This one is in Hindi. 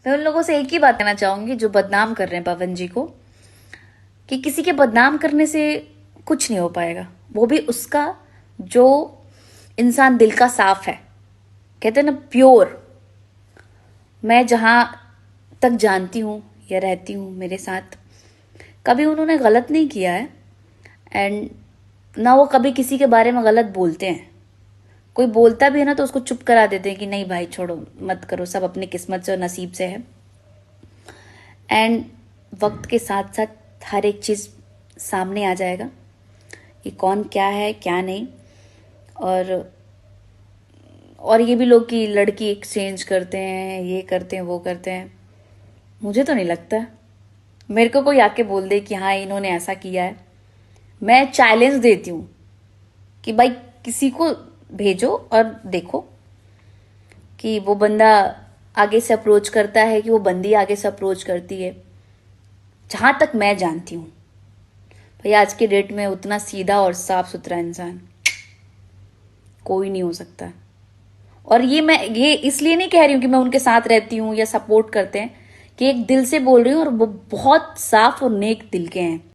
मैं उन लोगों से एक ही बात कहना चाहूंगी जो बदनाम कर रहे हैं पवन जी को, कि किसी के बदनाम करने से कुछ नहीं हो पाएगा, वो भी उसका जो इंसान दिल का साफ है, कहते हैं ना प्योर। मैं जहां तक जानती हूँ या रहती हूँ, मेरे साथ कभी उन्होंने गलत नहीं किया है। एंड ना वो कभी किसी के बारे में गलत बोलते हैं। कोई बोलता भी है ना तो उसको चुप करा देते हैं कि नहीं भाई छोड़ो, मत करो, सब अपनी किस्मत से और नसीब से है। एंड वक्त के साथ साथ हर एक चीज़ सामने आ जाएगा कि कौन क्या है क्या नहीं। और ये भी लोग कि लड़की एक्सचेंज करते हैं, ये करते हैं, वो करते हैं, मुझे तो नहीं लगता। मेरे को कोई आके बोल दे कि हाँ इन्होंने ऐसा किया है, मैं चैलेंज देती हूँ कि भाई किसी को भेजो और देखो कि वो बंदा आगे से अप्रोच करता है कि वो बंदी आगे से अप्रोच करती है। जहां तक मैं जानती हूँ भाई आज के डेट में उतना सीधा और साफ सुथरा इंसान कोई नहीं हो सकता। और ये इसलिए नहीं कह रही हूँ कि मैं उनके साथ रहती हूँ या सपोर्ट करते हैं, कि एक दिल से बोल रही हूँ, और वो बहुत साफ और नेक दिल के हैं।